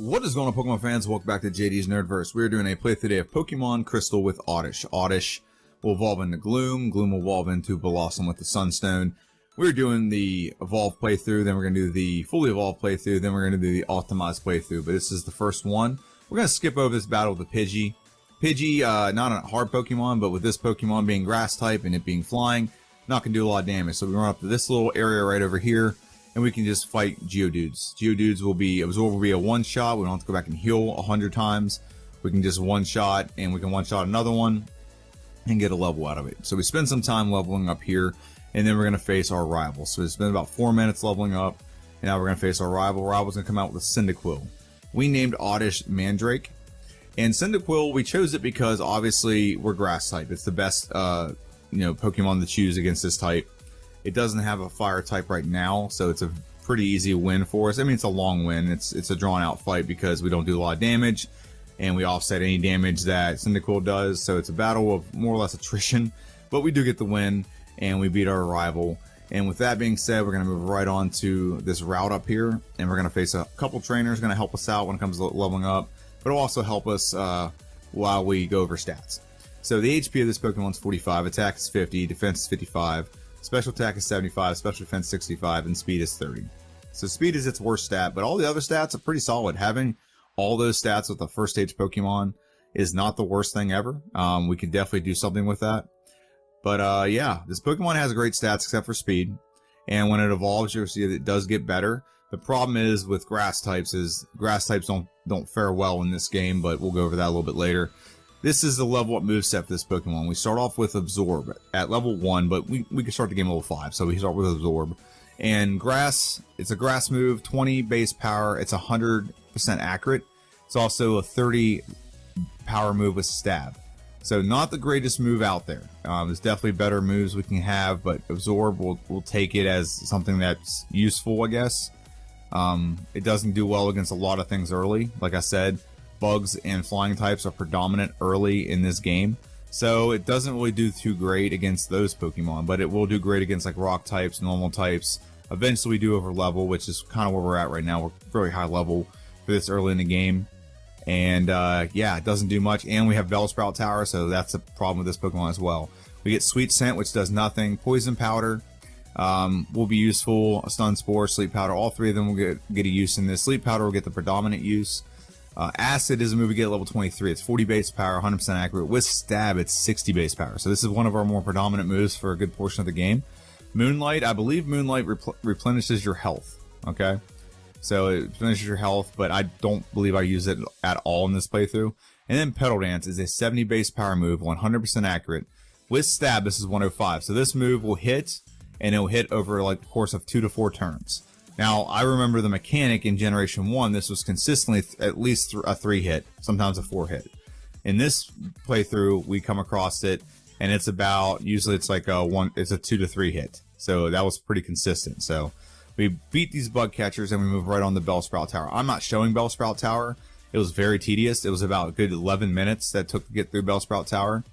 What is going on, Pokemon fans? Welcome back to JD's Nerdverse. We're doing a playthrough today of Pokemon Crystal with Oddish. Oddish will evolve into Gloom. Gloom will evolve into Bellossom with the Sunstone. We're doing the evolved playthrough, then we're going to do the fully evolved playthrough, then we're going to do the optimized playthrough. But this is the first one. We're going to skip over this battle with the Pidgey. Pidgey, not a hard Pokemon, but with this Pokemon being grass type and it being flying, not going to do a lot of damage. So we run up to this little area right over here, and we can just fight Geodudes. Geodudes will be, Absorb will be a one-shot. We don't have to go back and heal 100 times. We can just one-shot, and we can one-shot another one and get a level out of it. So we spend some time leveling up here, and then we're going to face our rival. So we spend about 4 minutes leveling up, and now we're going to face our rival. Rival's going to come out with a Cyndaquil. We named Oddish Mandrake. And Cyndaquil, we chose it because obviously we're grass type. It's the best, Pokemon to choose against this type. It doesn't have a fire type right now, so it's a pretty easy win for us. I mean, it's a long win. It's a drawn out fight because we don't do a lot of damage, and we offset any damage that Cyndaquil does. So it's a battle of more or less attrition, but we do get the win, and we beat our rival. And with that being said, we're going to move right on to this route up here, and we're going to face a couple trainers going to help us out when it comes to leveling up, but it'll also help us while we go over stats. So the HP of this Pokemon is 45, attack is 50, defense is 55, special attack is 75, special defense 65, and speed is 30. So speed is its worst stat, but all the other stats are pretty solid. Having all those stats with the first stage Pokemon is not the worst thing ever. We could definitely do something with that. But yeah, this Pokemon has great stats except for speed. And when it evolves, you'll see that it does get better. The problem is with grass types don't fare well in this game, but we'll go over that a little bit later. This is the level up moveset for this Pokemon. We start off with Absorb at level 1, but we can start the game level 5, so we start with Absorb. And Grass, it's a grass move, 20 base power, it's 100% accurate. It's also a 30 power move with Stab. So not the greatest move out there. There's definitely better moves we can have, but Absorb, we'll take it as something that's useful, I guess. It doesn't do well against a lot of things early, like I said. Bugs and flying types are predominant early in this game, so it doesn't really do too great against those Pokemon, but it will do great against like rock types, normal types. Eventually we do over level, which is kind of where we're at right now. We're very high level for this early in the game, and yeah, it doesn't do much. And we have Bellsprout Tower, so that's a problem with this Pokemon as well. We get Sweet Scent, which does nothing. Poison Powder will be useful. Stun Spore, Sleep Powder, all three of them will get a use in this. Sleep Powder will get the predominant use. Acid is a move we get at level 23. It's 40 base power, 100% accurate. With Stab, it's 60 base power. So this is one of our more predominant moves for a good portion of the game. Moonlight, I believe Moonlight replenishes your health. Okay, so it replenishes your health, but I don't believe I use it at all in this playthrough. And then Petal Dance is a 70 base power move, 100% accurate. With Stab, this is 105. So this move will hit, and it will hit over like the course of 2 to 4 turns. Now, I remember the mechanic in Generation 1, this was consistently at least a 3 hit, sometimes a 4 hit. In this playthrough, we come across it, and it's about, usually it's like it's a 2 to 3 hit. So that was pretty consistent. So we beat these bug catchers, and we move right on the Bellsprout Tower. I'm not showing Bellsprout Tower. It was very tedious. It was about a good 11 minutes that took to get through Bellsprout Tower.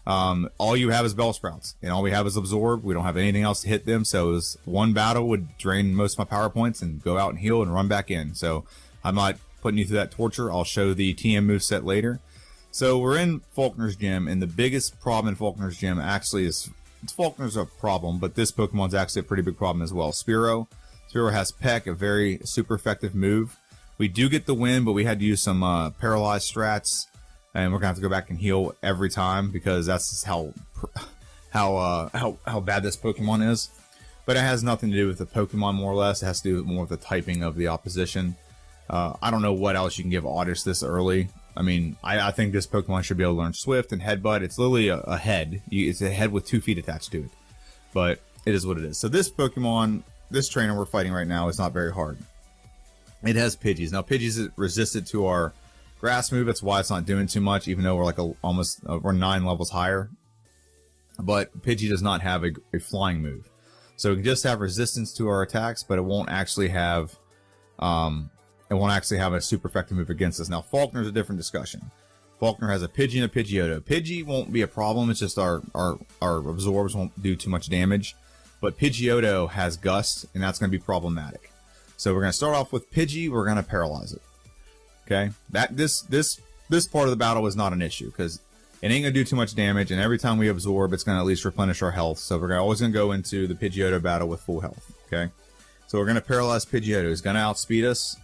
All you have is Bellsprouts, and all we have is Absorb. We don't have anything else to hit them, so it was one battle would drain most of my power points and go out and heal and run back in. So I'm not putting you through that torture. I'll show the TM moveset later. So we're in Falkner's Gym, and the biggest problem in Falkner's Gym actually is, Falkner's a problem, but this Pokemon's actually a pretty big problem as well. Spearow has Peck, a very super effective move. We do get the win, but we had to use some paralyzed strats. And we're gonna have to go back and heal every time because that's just how bad this Pokemon is. But it has nothing to do with the Pokemon, more or less. It has to do more with the typing of the opposition. I don't know what else you can give Oddish this early. I mean, I think this Pokemon should be able to learn Swift and Headbutt. It's literally a head. It's a head with 2 feet attached to it. But it is what it is. So this Pokemon, this trainer we're fighting right now is not very hard. It has Pidgeys. Now Pidgeys resisted to our grass move, that's why it's not doing too much, even though we're like we're 9 levels higher. But Pidgey does not have a flying move, so it can just have resistance to our attacks, but it won't actually have a super effective move against us. Now Falkner's a different discussion. Falkner has a Pidgey and a Pidgeotto. Pidgey won't be a problem. It's just our absorbs won't do too much damage, but Pidgeotto has Gust, and that's going to be problematic. So we're going to start off with Pidgey. We're going to paralyze it. Okay, this part of the battle is not an issue because it ain't gonna do too much damage, and every time we absorb, it's gonna at least replenish our health. So we're always gonna go into the Pidgeotto battle with full health. Okay, so we're gonna paralyze Pidgeotto. He's gonna outspeed us,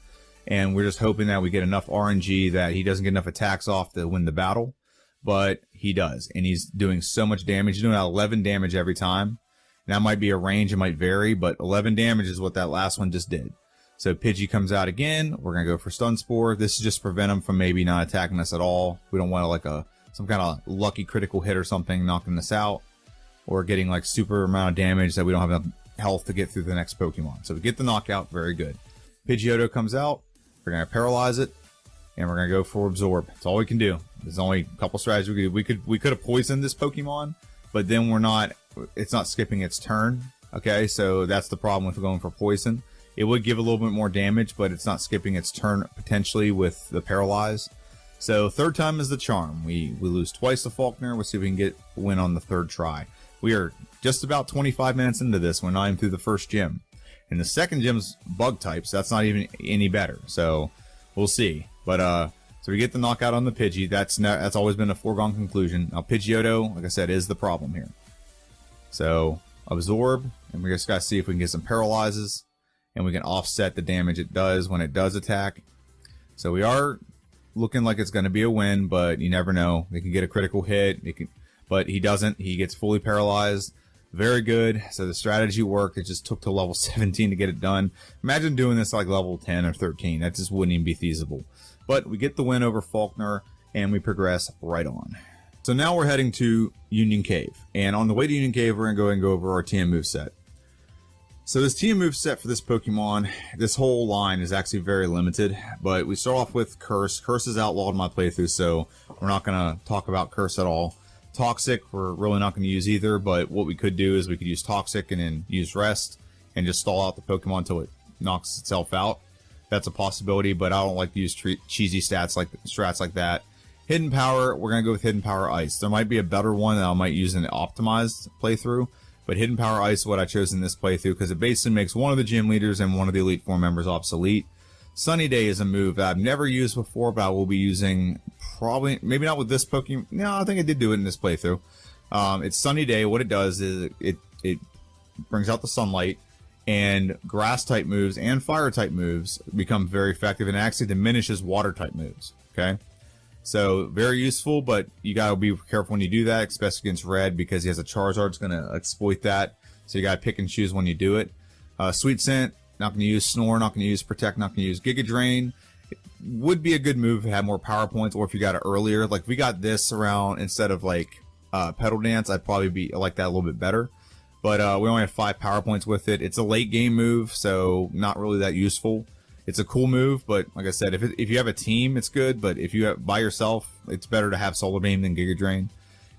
and we're just hoping that we get enough RNG that he doesn't get enough attacks off to win the battle. But he does, and he's doing so much damage. He's doing 11 damage every time. And that might be a range, it might vary, but 11 damage is what that last one just did. So Pidgey comes out again. We're gonna go for Stun Spore. This is just to prevent him from maybe not attacking us at all. We don't want like some kind of lucky critical hit or something knocking us out, or getting like super amount of damage that we don't have enough health to get through the next Pokemon. So we get the knockout, very good. Pidgeotto comes out. We're gonna paralyze it, and we're gonna go for Absorb. That's all we can do. There's only a couple strategies we could do. We could have poisoned this Pokemon, but then it's not skipping its turn. Okay, so that's the problem with going for poison. It would give a little bit more damage, but it's not skipping its turn potentially with the paralyze. So third time is the charm. We lose twice to Faulkner. We'll see if we can get a win on the third try. We are just about 25 minutes into this. We're not even through the first gym. And the second gym's bug types. That's not even any better. So we'll see. But so we get the knockout on the Pidgey. That's always been a foregone conclusion. Now Pidgeotto, like I said, is the problem here. So Absorb, and we just gotta see if we can get some paralyzes, and we can offset the damage it does when it does attack. So we are looking like it's going to be a win, but you never know. They can get a critical hit, but he doesn't. He gets fully paralyzed. Very good. So the strategy worked. It just took to level 17 to get it done. Imagine doing this like level 10 or 13. That just wouldn't even be feasible. But we get the win over Faulkner, and we progress right on. So now we're heading to Union Cave. And on the way to Union Cave, we're going to go and go over our TM moveset. So this TM moveset for this Pokemon, this whole line is actually very limited. But we start off with Curse. Curse is outlawed in my playthrough, so we're not going to talk about Curse at all. Toxic, we're really not going to use either, but what we could do is we could use Toxic and then use Rest and just stall out the Pokemon until it knocks itself out. That's a possibility, but I don't like to use cheesy strats like that. Hidden Power, we're going to go with Hidden Power Ice. There might be a better one that I might use in an optimized playthrough, but Hidden Power Ice is what I chose in this playthrough because it basically makes one of the gym leaders and one of the Elite Four members obsolete. Sunny Day is a move that I've never used before, but I will be using probably, maybe not with this Pokemon. No, I think I did do it in this playthrough. It's Sunny Day. What it does is it brings out the sunlight, and grass type moves and fire type moves become very effective, and actually diminishes water type moves. Okay, so very useful, but you gotta be careful when you do that, especially against Red, because he has a Charizard that's gonna exploit that. So you gotta pick and choose when you do it. Sweet Scent, not going to use Snore, not going to use Protect, not going to use Giga Drain. It would be a good move if it had more power points, or if you got it earlier. Like, if we got this around instead of like Pedal Dance, I'd probably be like that a little bit better. But we only have 5 power points with it. It's a late game move, so not really that useful. It's a cool move, but like I said, if you have a team, it's good. But if you have by yourself, it's better to have Solar Beam than Giga Drain.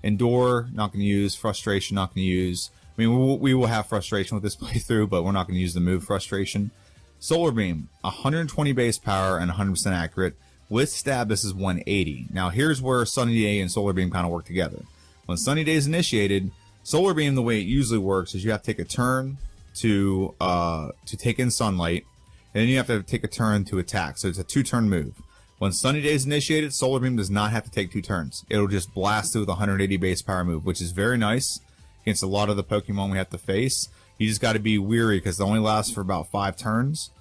Endure, not going to use. Frustration, not going to use. I mean, we will have Frustration with this playthrough, but we're not going to use the move Frustration. Solar Beam, 120 base power and 100% accurate. With Stab, this is 180. Now, here's where Sunny Day and Solar Beam kind of work together. When Sunny Day is initiated, Solar Beam, the way it usually works is you have to take a turn to take in sunlight, and then you have to take a turn to attack. So it's a 2-turn move. When Sunny Day is initiated, Solar Beam does not have to take 2 turns. It'll just blast through with a 180 base power move, which is very nice against a lot of the Pokemon we have to face. You just got to be weary because it only lasts for about 5 turns,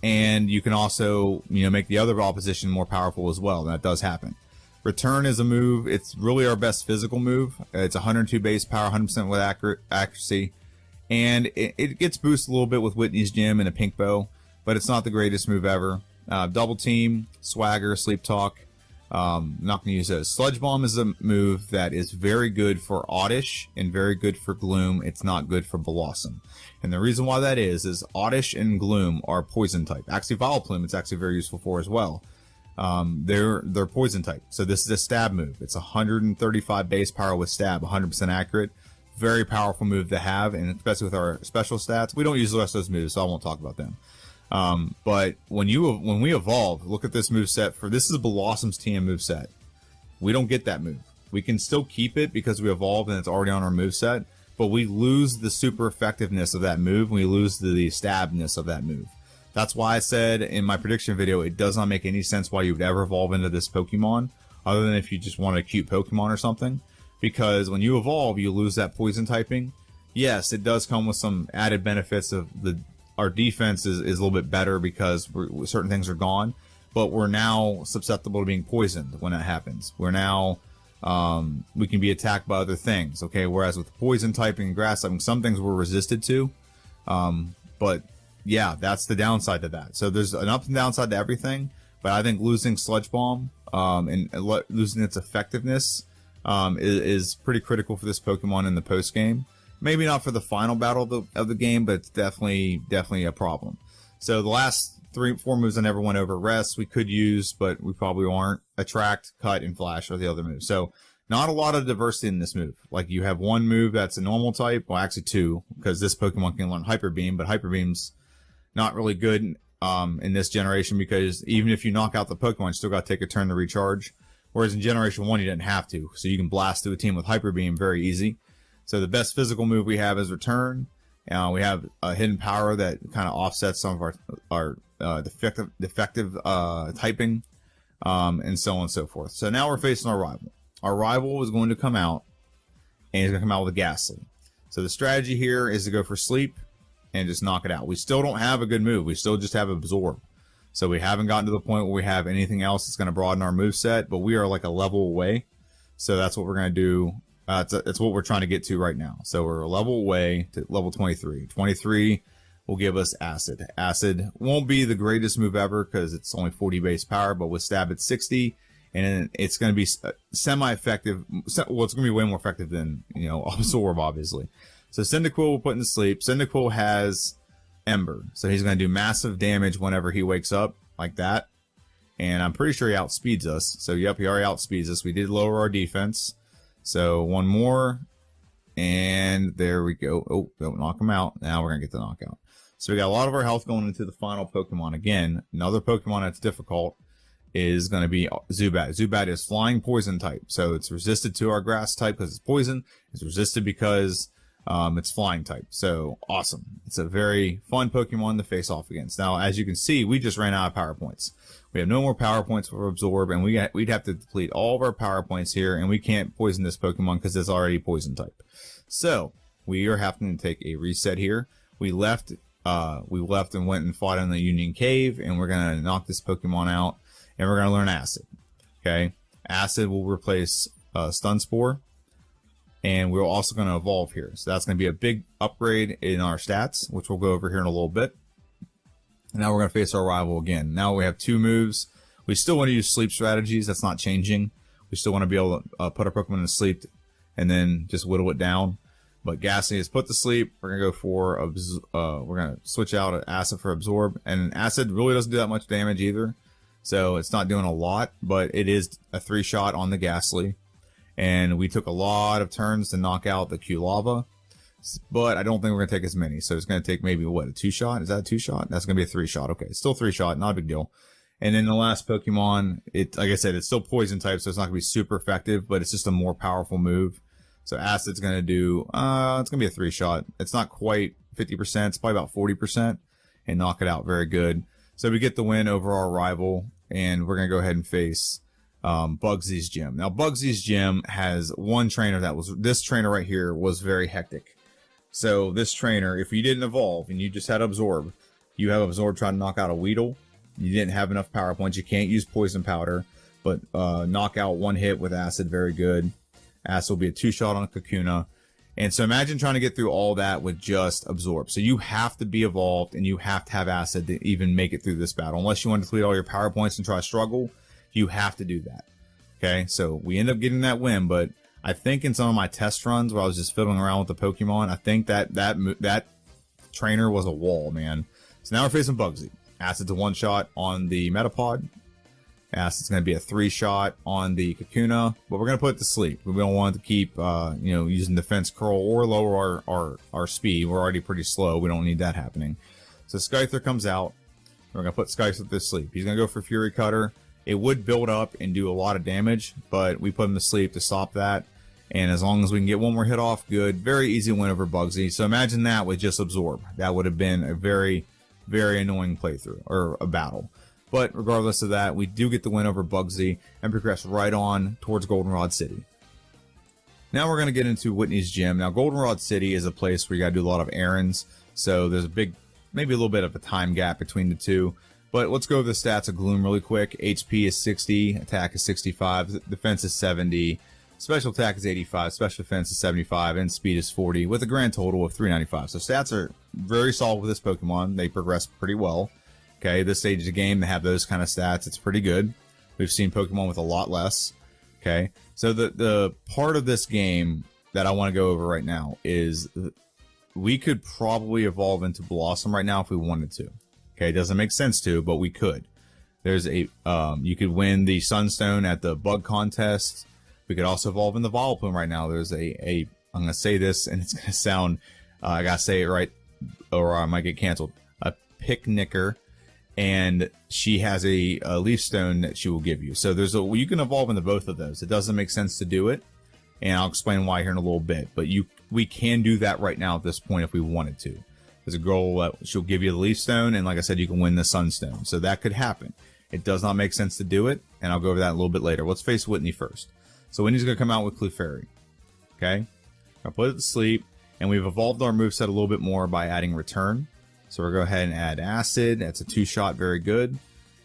and you can also, make the other opposition more powerful as well. That does happen. Return is a move. It's really our best physical move. It's 102 base power, 100% with accuracy, and it gets boosted a little bit with Whitney's Gym and a Pink Bow, but it's not the greatest move ever. Double Team, Swagger, Sleep Talk. Not going to use those. Sludge Bomb is a move that is very good for Oddish and very good for Gloom. It's not good for Bellossom. And the reason why that is Oddish and Gloom are poison type. Actually, Vileplume it's actually very useful for as well. They're poison type. So this is a stab move. It's 135 base power with stab, 100% accurate. Very powerful move to have, and especially with our special stats. We don't use the rest of those moves, so I won't talk about them. But when we evolve, look at this move set. This is Bellossom's TM move set. We don't get that move. We can still keep it because we evolved and it's already on our move set, but we lose the super effectiveness of that move. We lose the stabness of that move. That's why I said in my prediction video, it does not make any sense why you would ever evolve into this Pokemon, other than if you just want a cute Pokemon or something. Because when you evolve, you lose that poison typing. Yes, it does come with some added benefits of our defense is a little bit better because certain things are gone, but we're now susceptible to being poisoned when that happens. We're now, we can be attacked by other things, okay? Whereas with poison typing and grass typing, some things we're resisted to, but yeah, that's the downside to that. So there's an up and downside to everything, but I think losing Sludge Bomb and losing its effectiveness is pretty critical for this Pokemon in the post game. Maybe not for the final battle of the game, but it's definitely a problem. So the last 3-4 moves I never went over. Rest we could use, but we probably aren't. Attract, Cut, and Flash are the other moves. So not a lot of diversity in this move. Like you have one move that's a normal type, well actually two, because this Pokemon can learn Hyper Beam, but Hyper Beam's not really good in this generation because even if you knock out the Pokemon, you still got to take a turn to recharge. Whereas in Generation 1, you didn't have to. So you can blast through a team with Hyper Beam very easy. So the best physical move we have is Return. We have a hidden power that kind of offsets some of our defective typing, and so on and so forth. So now we're facing our rival. Our rival is going to come out, and he's going to come out with a Ghastly. So the strategy here is to go for Sleep and just knock it out. We still don't have a good move. We still just have Absorb. So we haven't gotten to the point where we have anything else that's going to broaden our moveset, but we are like a level away. So that's what we're going to do. That's what we're trying to get to right now. So we're a level away to level 23. 23 will give us Acid. Acid won't be the greatest move ever because it's only 40 base power, but with Stab at 60, and it's going to be semi-effective. Well, it's going to be way more effective than, Absorb, obviously. So Cyndaquil will put into sleep. Cyndaquil has Ember, so he's going to do massive damage whenever he wakes up, like that. And I'm pretty sure he outspeeds us. So, yep, he already outspeeds us. We did lower our defense. So, one more. And there we go. Oh, don't knock him out. Now we're going to get the knockout. So, we got a lot of our health going into the final Pokemon. Again, another Pokemon that's difficult is going to be Zubat. Zubat is flying poison type. So, it's resisted to our grass type because it's poison. It's resisted because it's flying type. So awesome. It's a very fun Pokemon to face off against. Now, as you can see, we just ran out of power points. We have no more power points for Absorb, and we'd have to deplete all of our power points here, and we can't poison this Pokemon because it's already poison type. So we are having to take a reset here. We left and went and fought in the Union Cave, and we're gonna knock this Pokemon out, and we're gonna learn Acid. Okay, Acid will replace Stun Spore. And we're also going to evolve here. So that's going to be a big upgrade in our stats, which we'll go over here in a little bit. And now we're going to face our rival again. Now we have two moves. We still want to use sleep strategies. That's not changing. We still want to be able to put our Pokemon to sleep and then just whittle it down. But Ghastly is put to sleep. We're going to go for, we're going to switch out Acid for Absorb. And Acid really doesn't do that much damage either. So it's not doing a lot, but it is a 3-shot on the Ghastly. And we took a lot of turns to knock out the Q-Lava, but I don't think we're going to take as many. So it's going to take maybe, what, a 2-shot? Is that a 2-shot? That's going to be a 3-shot. Okay, still 3-shot, not a big deal. And then the last Pokemon, like I said, it's still poison type, so it's not going to be super effective, but it's just a more powerful move. So Acid's going to do, it's going to be a 3-shot. It's not quite 50%, it's probably about 40%, and knock it out very good. So we get the win over our rival, and we're going to go ahead and face Bugsy's Gym. Now, Bugsy's Gym has one trainer this trainer right here was very hectic. So this trainer, if you didn't evolve and you just had Absorb, you have Absorb trying to knock out a Weedle. You didn't have enough power points. You can't use Poison Powder, but knock out one hit with Acid, very good. Acid will be a 2-shot on a Kakuna. And so imagine trying to get through all that with just Absorb. So you have to be evolved and you have to have Acid to even make it through this battle. Unless you want to deplete all your power points and try to struggle, you have to do that. Okay, so we end up getting that win, but I think in some of my test runs where I was just fiddling around with the Pokemon, I think that trainer was a wall, man. So now we're facing Bugsy. Acid's a 1-shot on the Metapod. Acid's going to be a 3-shot on the Kakuna, but we're going to put it to sleep. We don't want it to keep, using Defense Curl or lower our speed. We're already pretty slow. We don't need that happening. So Scyther comes out. We're going to put Scyther to sleep. He's going to go for Fury Cutter. It would build up and do a lot of damage, but we put him to sleep to stop that. And as long as we can get one more hit off, good. Very easy win over Bugsy. So imagine that with just Absorb. That would have been a very very annoying playthrough, or a battle. But regardless of that, we do get the win over Bugsy and progress right on towards Goldenrod City. Now we're going to get into Whitney's Gym. Now Goldenrod City is a place where you got to do a lot of errands, so there's a big, maybe a little bit of a time gap between the two. But let's go over the stats of Gloom really quick. HP is 60, attack is 65, defense is 70, special attack is 85, special defense is 75, and speed is 40, with a grand total of 395. So stats are very solid with this Pokemon. They progress pretty well. Okay, this stage of the game, they have those kind of stats. It's pretty good. We've seen Pokemon with a lot less. Okay, so the part of this game that I want to go over right now is we could probably evolve into Bellossom right now if we wanted to. Okay, it doesn't make sense to, but we could. There's a you could win the Sunstone at the bug contest. We could also evolve in the Vileplume right now. There's I'm gonna say this and it's gonna sound I gotta say it right or I might get canceled. A Picnicker, and she has a Leaf Stone that she will give you. So you can evolve into both of those. It doesn't make sense to do it, and I'll explain why here in a little bit. But we can do that right now at this point if we wanted to. There's a girl that she'll give you the Leaf Stone, and like I said, you can win the Sunstone. So that could happen. It does not make sense to do it, and I'll go over that a little bit later. Let's face Whitney first. So Whitney's going to come out with Clefairy. Okay? I'll put it to sleep, and we've evolved our moveset a little bit more by adding Return. So we'll go ahead and add Acid. That's a 2-shot, very good.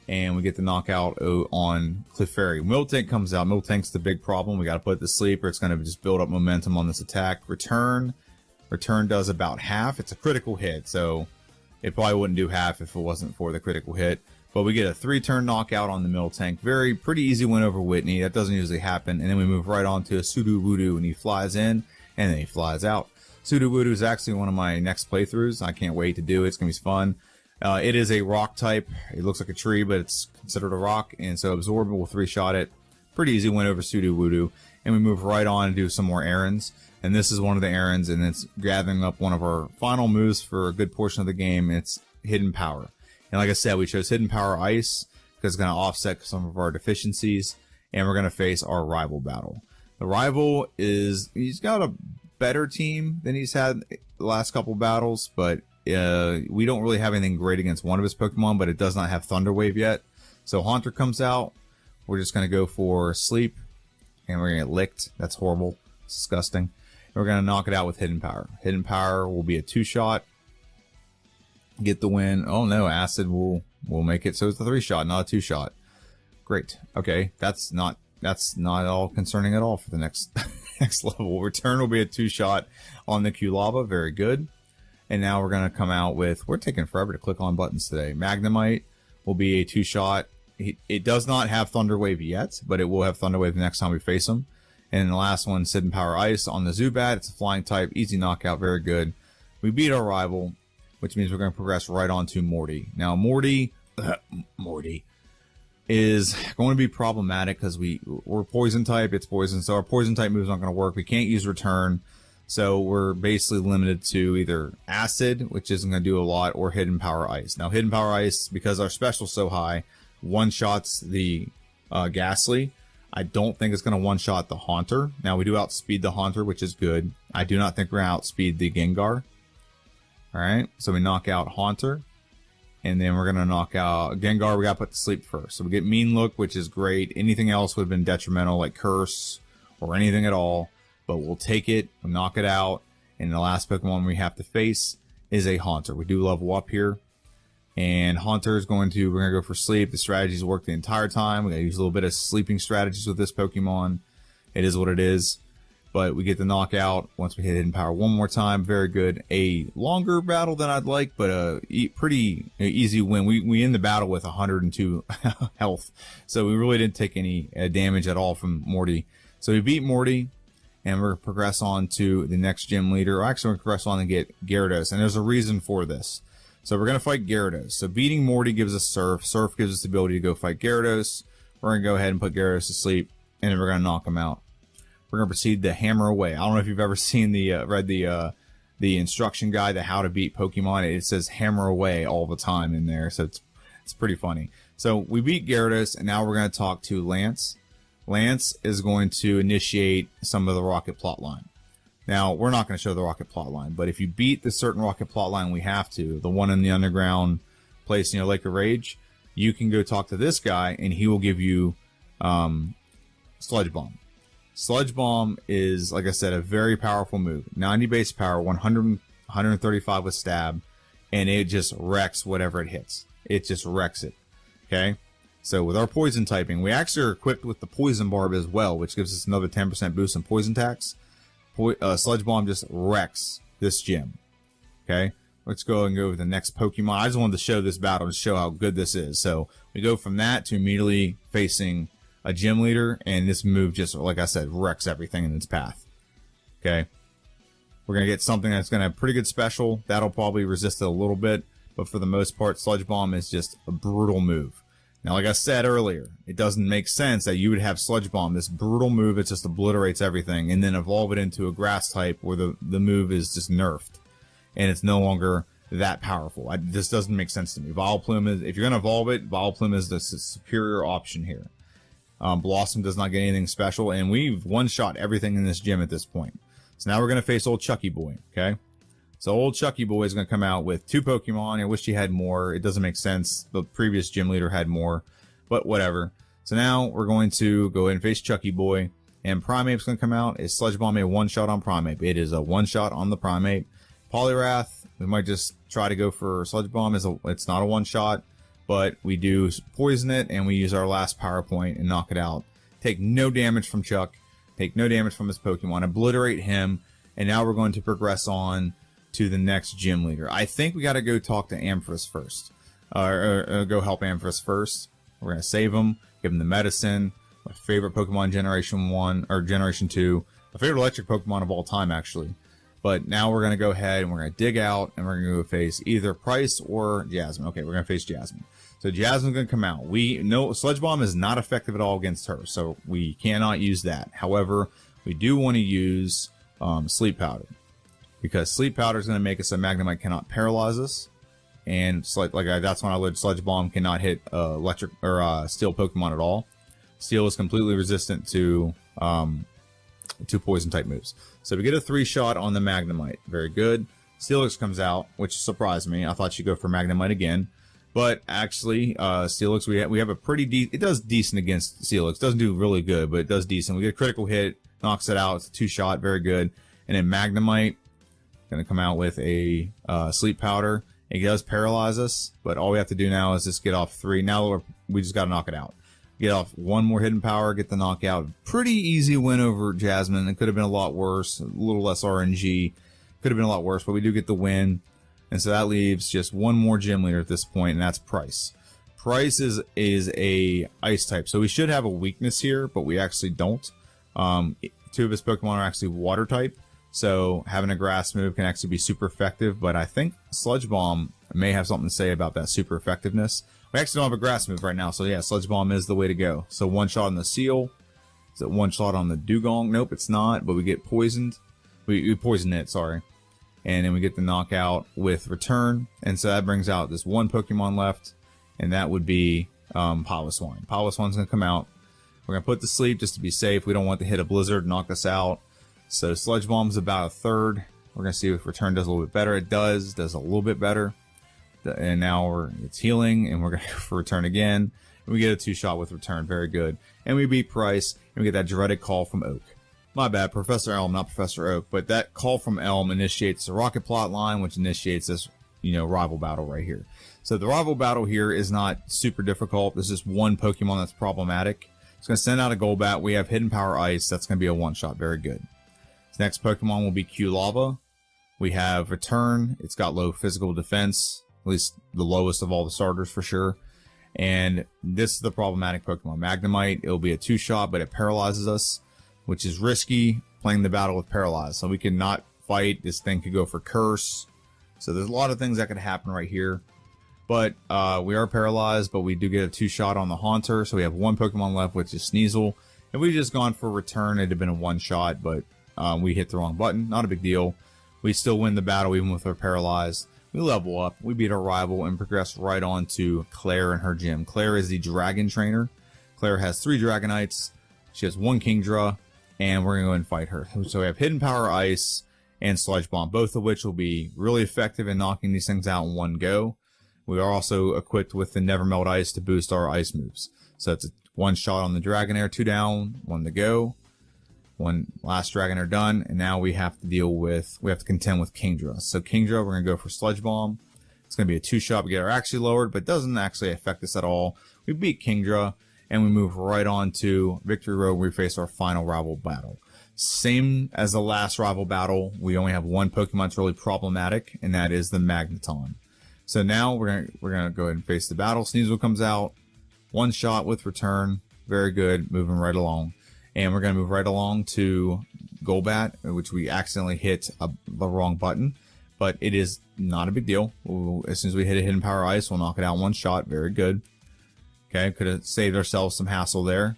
And we get the knockout on Clefairy. Miltank comes out. Miltank's the big problem. We got to put it to sleep, or it's going to just build up momentum on this attack. Return does about half. It's a critical hit, so it probably wouldn't do half if it wasn't for the critical hit. But we get a 3-turn knockout on the Miltank. Pretty easy win over Whitney. That doesn't usually happen. And then we move right on to a Sudowoodo, and he flies in, and then he flies out. Sudowoodo is actually one of my next playthroughs. I can't wait to do it. It's going to be fun. It is a rock type. It looks like a tree, but it's considered a rock. And so Absorb will 3-shot it. Pretty easy win over Sudowoodo. And we move right on and do some more errands. And this is one of the errands, and it's gathering up one of our final moves for a good portion of the game. It's Hidden Power. And like I said, we chose Hidden Power Ice because it's going to offset some of our deficiencies. And we're going to face our rival battle. The rival he's got a better team than he's had the last couple battles, but we don't really have anything great against one of his Pokemon, but it does not have Thunder Wave yet. So Haunter comes out. We're just going to go for Sleep, and we're going to get licked. That's horrible. It's disgusting. And we're going to knock it out with Hidden Power. Hidden Power will be a 2-shot. Get the win. Oh no, Acid will make it so it's a 3-shot, not a 2-shot. Great. Okay, that's not all concerning at all for the next next level. Return will be a 2-shot on the Kulava. Very good. And now we're going to come out with, we're taking forever to click on buttons today. Magnemite will be a 2-shot. It does not have Thunder Wave yet, but it will have Thunder Wave the next time we face him. And the last one, Hidden Power Ice on the Zubat. It's a flying type, easy knockout, very good. We beat our rival, which means we're going to progress right on to Morty. Now, Morty is going to be problematic because we're poison type. It's poison, so our poison type moves aren't going to work. We can't use Return, so we're basically limited to either Acid, which isn't going to do a lot, or Hidden Power Ice. Now, Hidden Power Ice, because our special's so high, one-shots the Ghastly. I don't think it's going to one-shot the Haunter. Now, we do outspeed the Haunter, which is good. I do not think we're going to outspeed the Gengar. Alright, so we knock out Haunter. And then we're going to knock out Gengar. We got to put to sleep first. So we get Mean Look, which is great. Anything else would have been detrimental, like Curse or anything at all. But we'll take it, we'll knock it out. And the last Pokemon we have to face is a Haunter. We do level up here. And Haunter is we're going to go for sleep. The strategies work the entire time. We got to use a little bit of sleeping strategies with this Pokemon. It is what it is. But we get the knockout once we hit Hidden Power one more time. Very good. A longer battle than I'd like, but a pretty easy win. We end the battle with 102 health. So we really didn't take any damage at all from Morty. So we beat Morty, and we're going to progress on to the next gym leader. Actually, we're going to progress on and get Gyarados, and there's a reason for this. So we're going to fight Gyarados. So beating Morty gives us Surf. Surf gives us the ability to go fight Gyarados. We're going to go ahead and put Gyarados to sleep, and then we're going to knock him out. We're going to proceed to Hammer Away. I don't know if you've ever seen read the instruction guide to how to beat Pokemon. It says Hammer Away all the time in there, so it's pretty funny. So we beat Gyarados, and now we're going to talk to Lance. Lance is going to initiate some of the Rocket plotline. Now, we're not going to show the Rocket plotline, but if you beat the certain Rocket plotline, we have to. The one in the underground place, you know, like a rage, you can go talk to this guy and he will give you Sludge Bomb. Sludge Bomb is, like I said, a very powerful move. 90 base power, 135 with stab, and it just wrecks whatever it hits. It just wrecks it. Okay? So with our poison typing, we actually are equipped with the poison barb as well, which gives us another 10% boost in poison attacks. Sludge Bomb just wrecks this gym. Okay? Let's go and go with the next Pokemon. I just wanted to show this battle to show how good this is. So we go from that to immediately facing a gym leader, and this move just, like I said, wrecks everything in its path. Okay? We're going to get something that's going to have pretty good special. That'll probably resist it a little bit, but for the most part, Sludge Bomb is just a brutal move. Now, like I said earlier, it doesn't make sense that you would have Sludge Bomb, this brutal move that just obliterates everything, and then evolve it into a grass type where the move is just nerfed, and it's no longer that powerful. This doesn't make sense to me. Vileplume is, if you're going to evolve it, Vileplume is the superior option here. Bellossom does not get anything special, and we've one-shot everything in this gym at this point. So now we're going to face old Chucky Boy, okay? So old Chucky Boy is going to come out with 2 Pokemon. I wish he had more. It doesn't make sense. The previous gym leader had more, but whatever. So now we're going to go ahead and face Chucky Boy, and Primate's going to come out. Is Sludge Bomb a one-shot on Primate? It is a one-shot on the Primate. Poliwrath, we might just try to go for Sludge Bomb. It's not a one-shot, but we do poison it, and we use our last power point and knock it out. Take no damage from Chuck. Take no damage from his Pokemon. Obliterate him, and now we're going to progress on to the next gym leader. I think we got to go talk to Ampharos first. Go help Ampharos first. We're going to save him, give him the medicine. My favorite Pokemon Generation 1, or Generation 2. My favorite electric Pokemon of all time, actually. But now we're going to go ahead and we're going to dig out, and we're going to go face either Price or Jasmine. Okay, we're going to face Jasmine. So Jasmine's going to come out. We know Sludge Bomb is not effective at all against her, so we cannot use that. However, we do want to use Sleep Powder, because Sleep Powder is going to make us so Magnemite cannot paralyze us, and that's when I learned Sludge Bomb cannot hit electric or Steel Pokemon at all. Steel is completely resistant to poison type moves. So we get a 3-shot on the Magnemite. Very good. Steelix comes out, which surprised me. I thought she'd go for Magnemite again. But actually, Steelix, we have a pretty it does decent against Steelix. Doesn't do really good, but it does decent. We get a critical hit, knocks it out. It's a 2-shot, very good. And then Magnemite, going to come out with a Sleep Powder. It does paralyze us, but all we have to do now is just get off 3. Now we just got to knock it out. Get off 1 more hidden power, get the knockout. Pretty easy win over Jasmine. It could have been a lot worse, a little less RNG. Could have been a lot worse, but we do get the win. And so that leaves just 1 more gym leader at this point, and that's Price. Price is a ice type, so we should have a weakness here, but we actually don't. 2 of his Pokemon are actually water type, so having a grass move can actually be super effective, but I think Sludge Bomb may have something to say about that super effectiveness. We actually don't have a grass move right now, so yeah, Sludge Bomb is the way to go. So 1 shot on the Seal. Is it 1 shot on the Dugong? Nope, it's not, but we get poisoned. We poison it, sorry. And then we get the knockout with Return. And so that brings out this 1 Pokemon left, and that would be Piloswine. Piloswine's going to come out. We're going to put to sleep just to be safe. We don't want to hit a Blizzard, knock us out. So Sludge Bomb's about a 1/3. We're going to see if Return does a little bit better. It does a little bit better. And now it's healing, and we're going to go for Return again. And we get a 2-shot with Return. Very good. And we beat Price, and we get that dreaded call from Oak. My bad, Professor Elm, not Professor Oak. But that call from Elm initiates the Rocket Plot line, which initiates this, rival battle right here. So the rival battle here is not super difficult. There's just 1 Pokemon that's problematic. It's going to send out a Golbat. We have Hidden Power Ice. That's going to be a 1-shot. Very good. The next Pokemon will be Q-Lava. We have Return. It's got low physical defense. At least the lowest of all the starters for sure. And this is the problematic Pokemon. Magnemite, it'll be a 2-shot, but it paralyzes us, which is risky, playing the battle with Paralyze. So we cannot fight. This thing could go for Curse. So there's a lot of things that could happen right here. But we are paralyzed, but we do get a 2-shot on the Haunter. So we have 1 Pokemon left, which is Sneasel. If we just gone for Return, it'd have been a 1-shot, but we hit the wrong button. Not a big deal. We still win the battle even with our paralyzed. We level up, we beat our rival, and progress right on to Claire and her gym. Claire is the Dragon Trainer. Claire has 3 Dragonites. She has 1 Kingdra, and we're going to go and fight her. So we have Hidden Power Ice and Sludge Bomb, both of which will be really effective in knocking these things out in one go. We are also equipped with the Never Melt Ice to boost our ice moves. So it's a 1 shot on the Dragonair, 2 down, 1 to go. 1 last Dragonair done, and now we have to contend with Kingdra. So Kingdra, we're gonna go for Sludge Bomb. It's gonna be a 2 shot. We get our actually lowered, but it doesn't actually affect us at all. We beat Kingdra, and we move right on to Victory Road, where we face our final rival battle. Same as the last rival battle, we only have 1 Pokemon that's really problematic, and that is the Magneton. So now we're gonna go ahead and face the battle. Sneasel comes out, 1 shot with return, very good, moving right along. And we're going to move right along to Golbat, which we accidentally hit the wrong button. But it is not a big deal. As soon as we hit a Hidden Power Ice, we'll knock it out 1 shot. Very good. Okay, could have saved ourselves some hassle there.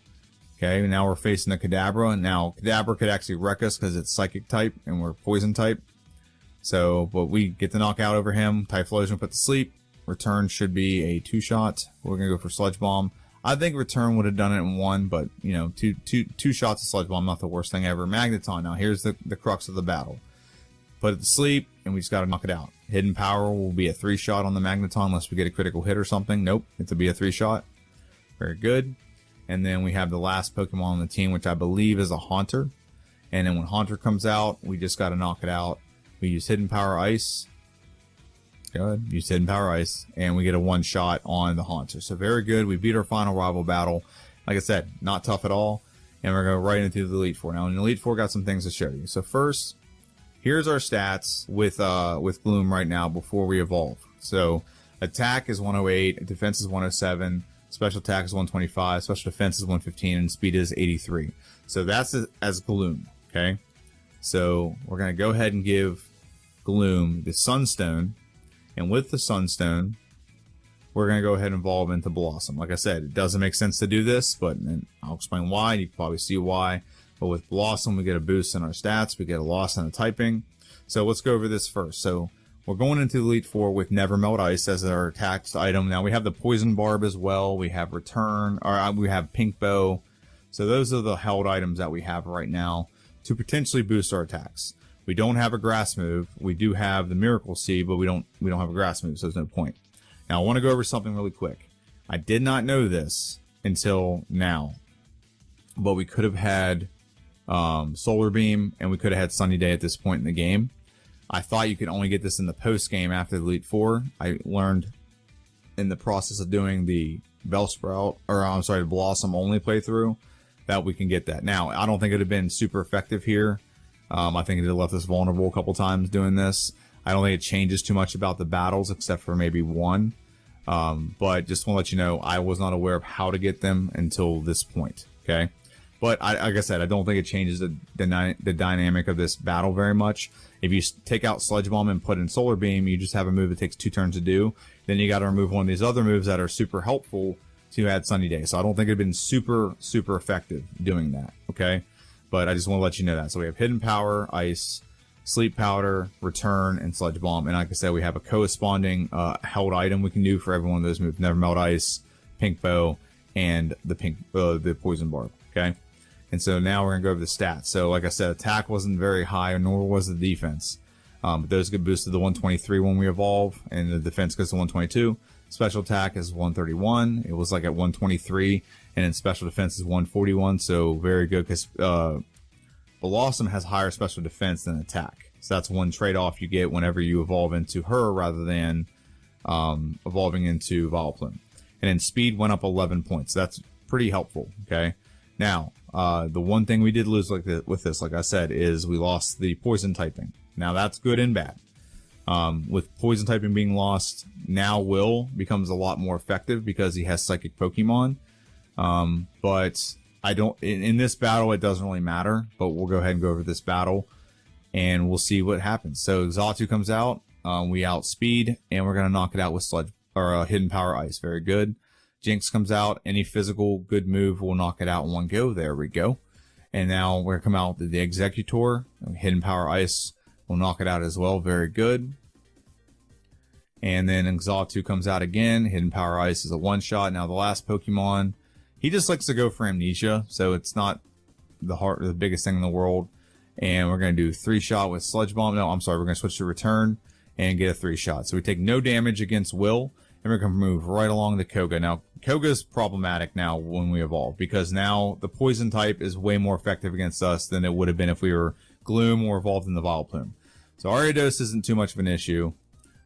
Okay, now we're facing the Kadabra. And now Kadabra could actually wreck us because it's Psychic type and we're Poison type. So, but we get the knockout over him. Typhlosion put to sleep. Return should be a 2 shot. We're going to go for Sludge Bomb. I think Return would have done it in 1, but, you know, two shots of Sludge Bomb, not the worst thing ever. Magneton, now here's the crux of the battle. Put it to sleep, and we just got to knock it out. Hidden Power will be a 3 shot on the Magneton unless we get a critical hit or something. Nope, it'll be a 3 shot. Very good. And then we have the last Pokemon on the team, which I believe is a Haunter. And then when Haunter comes out, we just got to knock it out. We use Hidden Power Ice. Good. Use Hidden Power Ice, and we get a 1 shot on the Haunter. So very good. We beat our final rival battle. Like I said, not tough at all. And we're going to right into the Elite Four. Now, in the Elite Four, got some things to show you. So first, here's our stats with Gloom right now before we evolve. So attack is 108, defense is 107, special attack is 125, special defense is 115, and speed is 83. So that's as Gloom. Okay. So we're going to go ahead and give Gloom the Sunstone. And with the Sunstone, we're going to go ahead and evolve into Bellossom. Like I said, it doesn't make sense to do this, but I'll explain why. You can probably see why. But with Bellossom, we get a boost in our stats. We get a loss in the typing. So let's go over this first. So we're going into the Elite Four with Never Melt Ice as our attacked item. Now we have the Poison Barb as well. We have Return, or we have Pink Bow. So those are the held items that we have right now to potentially boost our attacks. We don't have a grass move. We do have the Miracle Seed, but we don't have a grass move, so there's no point. Now I want to go over something really quick. I did not know this until now, but we could have had Solar Beam and we could have had Sunny Day at this point in the game. I thought you could only get this in the post game after the Elite Four. I learned in the process of doing the Bellsprout, or I'm sorry, the Bellossom only playthrough, that we can get that. Now I don't think it would have been super effective here. I think it left us vulnerable a couple times doing this. I don't think it changes too much about the battles except for maybe 1. But just want to let you know, I was not aware of how to get them until this point. Okay. But like I said, I don't think it changes the dynamic of this battle very much. If you take out Sludge Bomb and put in Solar Beam, you just have a move that takes 2 turns to do. Then you got to remove one of these other moves that are super helpful to add Sunny Day. So I don't think it'd been super effective doing that. Okay. But I just want to let you know that. So we have Hidden Power, Ice, Sleep Powder, Return, and Sludge Bomb. And like I said, we have a corresponding held item we can do for every one of those moves. Never Melt Ice, Pink Bow, and the Poison Barb. Okay? And so now we're going to go over the stats. So like I said, attack wasn't very high, nor was the defense. But those get boosted to 123 when we evolve, and the defense goes to 122. Special attack is 131. It was like at 123. And then special defense is 141, so very good because Bellossom has higher special defense than attack. So that's one trade-off you get whenever you evolve into her rather than evolving into Vileplume. And then speed went up 11 points. That's pretty helpful, okay? Now, the one thing we did lose with this, like I said, is we lost the poison typing. Now, that's good and bad. With poison typing being lost, now Will becomes a lot more effective because he has psychic Pokemon. But I don't, in this battle, it doesn't really matter, but we'll go ahead and go over this battle and we'll see what happens. So Xatu comes out, we outspeed, and we're going to knock it out with Sludge, or Hidden Power Ice. Very good. Jinx comes out, any physical good move will knock it out in one go. There we go. And now we're going to come out with the Executor, Hidden Power Ice will knock it out as well. Very good. And then Xatu comes out again, Hidden Power Ice is a 1-shot. Now the last Pokemon, he just likes to go for Amnesia, so it's not the biggest thing in the world. And we're going to do 3-shot with Sludge Bomb. No, I'm sorry, we're going to switch to Return and get a 3-shot. So we take no damage against Will, And we're going to move right along to Koga. Now, Koga's problematic now when we evolve, because now the poison type is way more effective against us than it would have been if we were Gloom or evolved in the Vileplume. So Ariados isn't too much of an issue.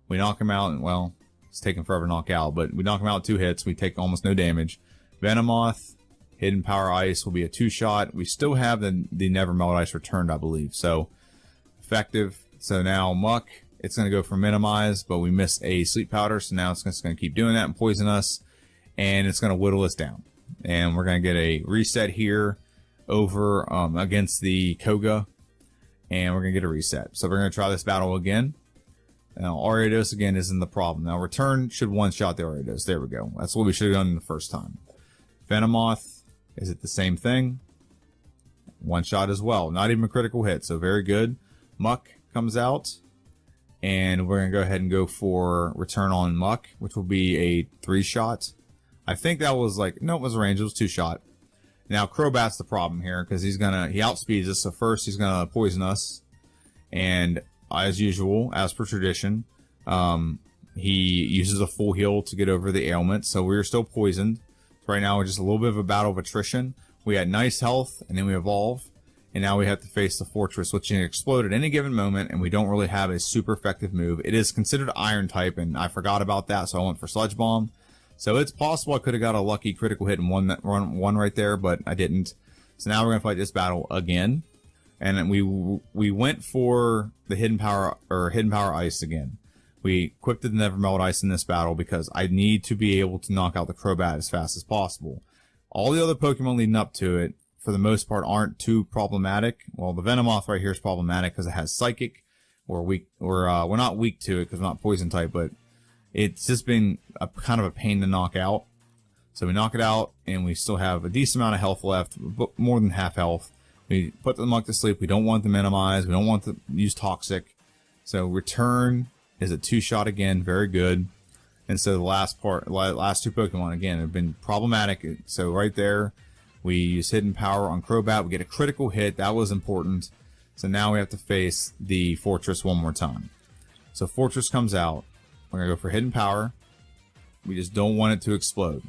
We knock him out, and well, it's taking forever to knock out, but we knock him out with 2 hits. We take almost no damage. Venomoth, Hidden Power Ice will be a 2-shot. We still have the Never Melt Ice returned, I believe. So, effective. So now Muck, it's going to go for Minimize, but we missed a Sleep Powder, so now it's just going to keep doing that and poison us, and it's going to whittle us down. And we're going to get a reset here over against the Koga, and we're going to get a reset. So we're going to try this battle again. Now, Ariados again isn't the problem. Now, Return should one-shot the Ariados. There we go. That's what we should have done the first time. Venomoth, is it the same thing? One-shot as well. Not even a critical hit, so very good. Muck comes out, and we're going to go ahead and go for Return on Muck, which will be a 3-shot. I think that was like, no, it was a range. It was 2-shot. Now, Crobat's the problem here, because he outspeeds us, so first he's going to poison us, and as usual, as per tradition, he uses a full heal to get over the ailment, so we're still poisoned. So right now, we're just a little bit of a battle of attrition. We had nice health, and then we evolve, and now we have to face the Fortress, which can explode at any given moment, and we don't really have a super effective move. It is considered Iron type, and I forgot about that, so I went for Sludge Bomb. So it's possible I could have got a lucky critical hit and one right there, but I didn't. So now we're going to fight this battle again. And we went for the Hidden Power Ice again. We equipped the Never Melt Ice in this battle because I need to be able to knock out the Crobat as fast as possible. All the other Pokemon leading up to it, for the most part, aren't too problematic. Well, the Venomoth right here is problematic because it has Psychic. We're not weak to it because we're not Poison type, but it's just been kind of a pain to knock out. So we knock it out, and we still have a decent amount of health left, but more than half health. We put the Muck to sleep. We don't want to minimize. We don't want to use Toxic. So Return is a 2-shot again. Very good. And so the last 2 Pokemon, again, have been problematic. So right there, we use Hidden Power on Crobat. We get a critical hit. That was important. So now we have to face the Fortress one more time. So Fortress comes out. We're going to go for Hidden Power. We just don't want it to explode.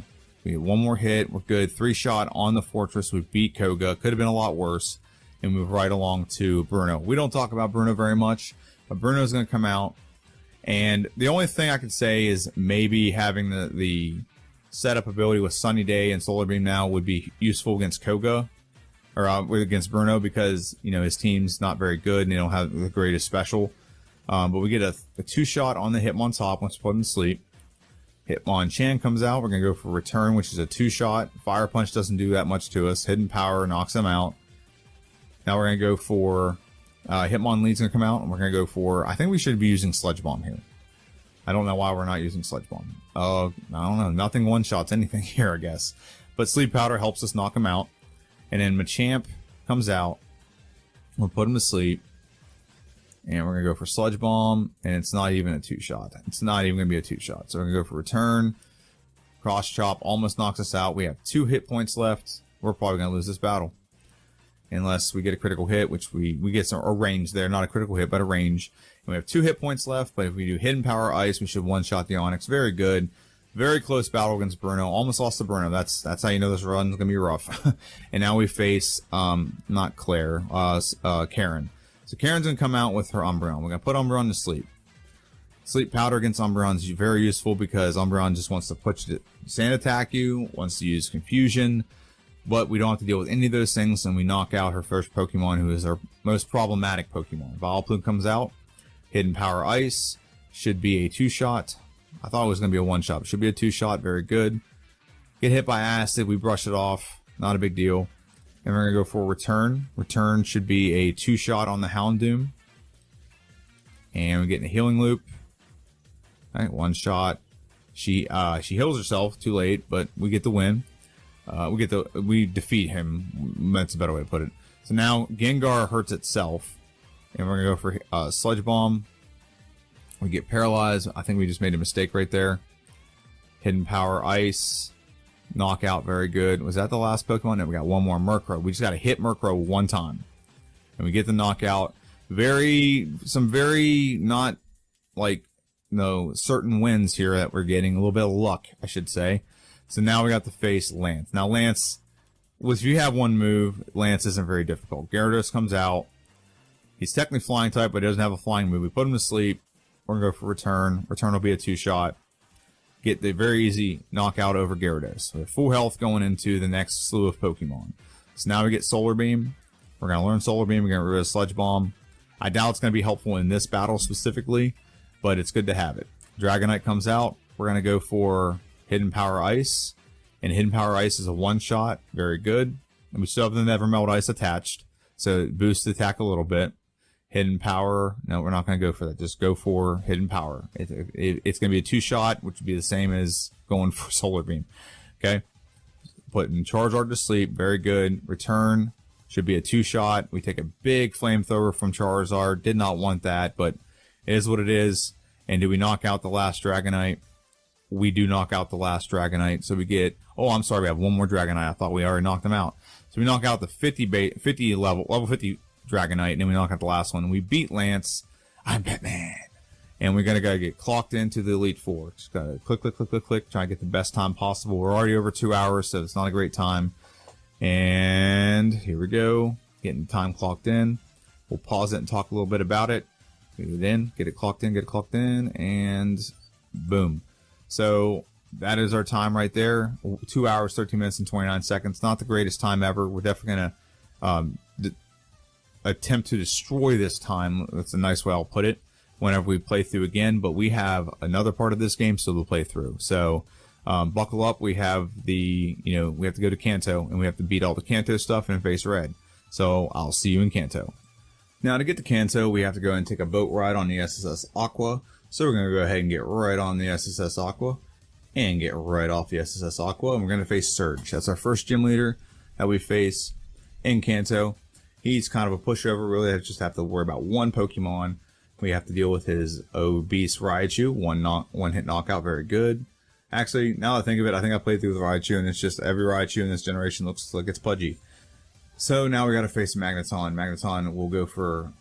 We get one more hit. We're good. 3-shot on the Fortress. We beat Koga. Could have been a lot worse. And move right along to Bruno. We don't talk about Bruno very much, but Bruno's going to come out. And the only thing I could say is maybe having the setup ability with Sunny Day and Solar Beam now would be useful against Koga. Or against Bruno, because, you know, his team's not very good and they don't have the greatest special. But we get a 2-shot on the Hitmontop once we put him to sleep. Hitmonchan comes out. We're going to go for Return, which is a 2-shot. Fire Punch doesn't do that much to us. Hidden Power knocks him out. Now we're going to go for Hitmonlead's going to come out, and we're going to go for, I think we should be using Sludge Bomb here. I don't know why we're not using Sludge Bomb. I don't know. Nothing one-shots anything here, I guess. But Sleep Powder helps us knock him out. And then Machamp comes out. We'll put him to sleep. And we're going to go for Sludge Bomb, and it's not even a 2-shot. It's not even going to be a 2-shot. So we're going to go for Return. Cross Chop almost knocks us out. We have 2 hit points left. We're probably going to lose this battle. Unless we get a critical hit, which we get a range there. Not a critical hit, but a range. And we have 2 hit points left, but if we do Hidden Power Ice, we should one-shot the Onix. Very good. Very close battle against Bruno. Almost lost to Bruno. That's how you know this run's going to be rough. And now we face, not Claire, Karen. So Karen's going to come out with her Umbreon. We're going to put Umbreon to sleep. Sleep Powder against Umbreon is very useful because Umbreon just wants to sand attack you, wants to use Confusion, but we don't have to deal with any of those things, and we knock out her first Pokemon, who is our most problematic Pokemon. Vileplume comes out. Hidden Power Ice should be a 2-shot. I thought it was going to be a 1-shot. It should be a 2-shot. Very good. Get hit by Acid. We brush it off. Not a big deal. And we're going to go for Return. Return should be a 2-shot on the Houndoom. And we get in a Healing Loop. All right, 1-shot. She heals herself. Too late, but we get the win. We defeat him. That's a better way to put it. So now Gengar hurts itself. And we're going to go for Sludge Bomb. We get paralyzed. I think we just made a mistake right there. Hidden Power Ice. Knockout, very good. Was that the last Pokemon? No, we got one more. Murkrow. We just got to hit Murkrow one time. And we get the knockout. Some very not, like, certain wins here that we're getting, a little bit of luck, I should say. So now we got to face Lance. Now Lance, if you have one move, Lance isn't very difficult. Gyarados comes out. He's technically flying type, but he doesn't have a flying move. We put him to sleep. We're going to go for return. Return will be a 2-shot. Get the very easy knockout over Gyarados. We have full health going into the next slew of Pokemon. So now we get Solar Beam. We're going to learn Solar Beam. We're going to get rid of Sludge Bomb. I doubt it's going to be helpful in this battle specifically, but it's good to have it. Dragonite comes out. We're going to go for Hidden Power Ice. And Hidden Power Ice is a 1-shot. Very good. And we still have the Nevermelt Ice attached, so it boosts the attack a little bit. Hidden Power, no, we're not going to go for that. Just go for Hidden Power. It's going to be a 2-shot, which would be the same as going for Solar Beam. Okay? Putting Charizard to sleep. Very good. Return should be a 2-shot. We take a big Flamethrower from Charizard. Did not want that, but it is what it is. And do we knock out the last Dragonite? We do knock out the last Dragonite. So we get... Oh, I'm sorry. We have one more Dragonite. I thought we already knocked them out. So we knock out the 50 level 50 Dragonite, and then we knock out the last one. We beat Lance. I'm Batman. And we're going to go get clocked into the Elite Four. Just got to click, click, click, click, click. Try to get the best time possible. We're already over 2 hours, so it's not a great time. And here we go. Getting time clocked in. We'll pause it and talk a little bit about it. Get it in. Get it clocked in. Get it clocked in. And boom. So that is our time right there. 2 hours, 13 minutes, and 29 seconds. Not the greatest time ever. We're definitely going to attempt to destroy this time. That's a nice way I'll put it whenever we play through again, but we have another part of this game still to play through. So buckle up. We have we have to go to Kanto, and we have to beat all the Kanto stuff and face Red. So I'll see you in Kanto. Now to get to Kanto, we have to go and take a boat ride on the SSS Aqua. So we're going to go ahead and get right on the SSS Aqua and get right off the SSS Aqua, and we're going to face Surge. That's our first gym leader that we face in Kanto. He's kind of a pushover, really. I just have to worry about one Pokemon. We have to deal with his obese Raichu. One hit knockout, very good. Actually, now that I think of it, I think I played through with Raichu, and it's just every Raichu in this generation looks like it's pudgy. So now we got to face Magneton. Magneton will go for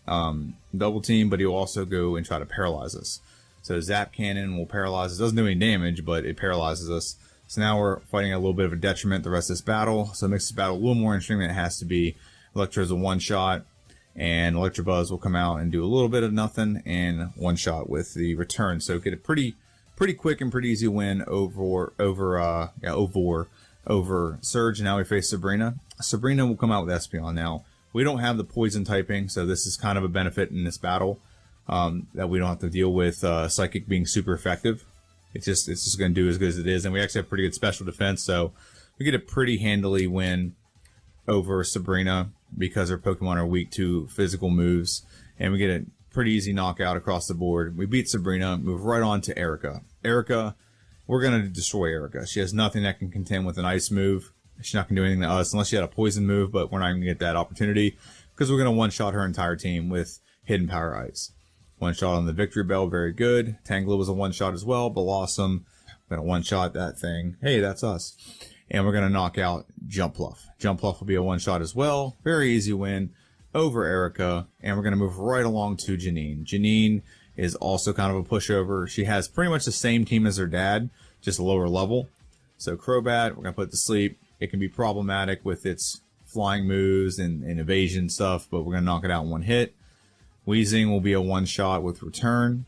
double team, but he'll also go and try to paralyze us. So Zap Cannon will paralyze us. It doesn't do any damage, but it paralyzes us. So now we're fighting a little bit of a detriment the rest of this battle. So it makes this battle a little more interesting than it has to be. Electro's a 1-shot, and Electabuzz will come out and do a little bit of nothing and 1-shot with the return. So get a pretty quick and pretty easy win over Surge. Now we face Sabrina. Sabrina will come out with Espeon. Now we don't have the poison typing, so this is kind of a benefit in this battle that we don't have to deal with Psychic being super effective. It's just going to do as good as it is, and we actually have pretty good special defense, so we get a pretty handily win over Sabrina because our Pokemon are weak to physical moves, and we get a pretty easy knockout across the board. We beat Sabrina, move right on to Erica. Erica, we're going to destroy Erica. She has nothing that can contend with an ice move. She's not going to do anything to us unless she had a poison move, but we're not going to get that opportunity because we're going to one-shot her entire team with Hidden Power Ice. 1-shot on the Victory Bell, very good. Tangela was a 1-shot as well. Bellossom, we're going to 1-shot that thing. Hey, that's us. And we're going to knock out Jumpluff. Jumpluff will be a 1-shot as well. Very easy win over Erica. And we're going to move right along to Janine. Janine is also kind of a pushover. She has pretty much the same team as her dad, just a lower level. So Crobat, we're going to put to sleep. It can be problematic with its flying moves and evasion stuff, but we're going to knock it out in one hit. Weezing will be a 1-shot with return.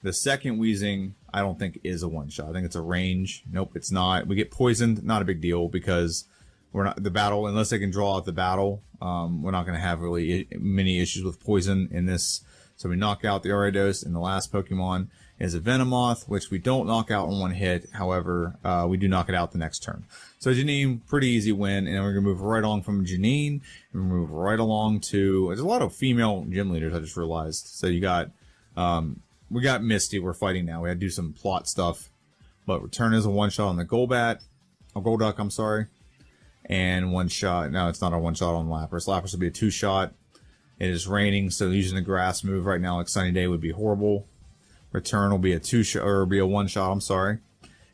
The second Weezing, I don't think is a 1-shot. I think it's a range. Nope, it's not. We get poisoned, not a big deal because we're not the battle unless they can draw out the battle. We're not going to have really many issues with poison in this. So we knock out the Ariados, and the last Pokemon is a Venomoth, which we don't knock out in one hit. However, we do knock it out the next turn. So Janine, pretty easy win, and then we're going to move right along from Janine, and move right along to, there's a lot of female gym leaders, I just realized. So you got, we got Misty, we're fighting now. We had to do some plot stuff, but return is a 1-shot on the Golduck, I'm sorry, and 1-shot, no, it's not a 1-shot on Lapras. Lapras will be a 2-shot. It is raining, so using the grass move right now like Sunny Day would be horrible. Return will be a 2-shot, or be a 1-shot, I'm sorry.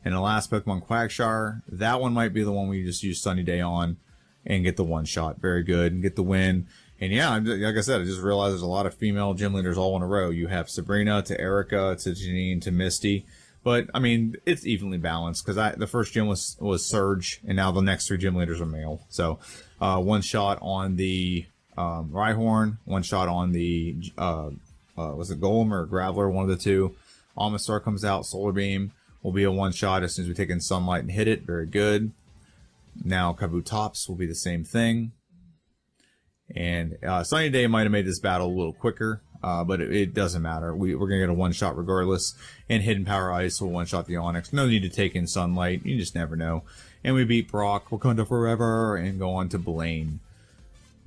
And the last Pokemon, Quagsire, that one might be the one we just use Sunny Day on and get the 1-shot. Very good. And get the win. And yeah, like I said, I just realized there's a lot of female gym leaders all in a row. You have Sabrina to Erica to Janine to Misty. But, I mean, it's evenly balanced because the first gym was Surge, and now the next 3 gym leaders are male. So, one shot on the Rhyhorn, one shot on the, was it Golem or Graveler, one of the two. Amistar comes out, Solar Beam will be a one shot as soon as we take in Sunlight and hit it. Very good. Now, Kabutops will be the same thing. And Sunny Day might have made this battle a little quicker, but it doesn't matter. We're going to get a one-shot regardless. And Hidden Power Ice will one-shot the Onyx. No need to take in Sunlight. You just never know. And we beat Brock, Wakanda Forever, and go on to Blaine.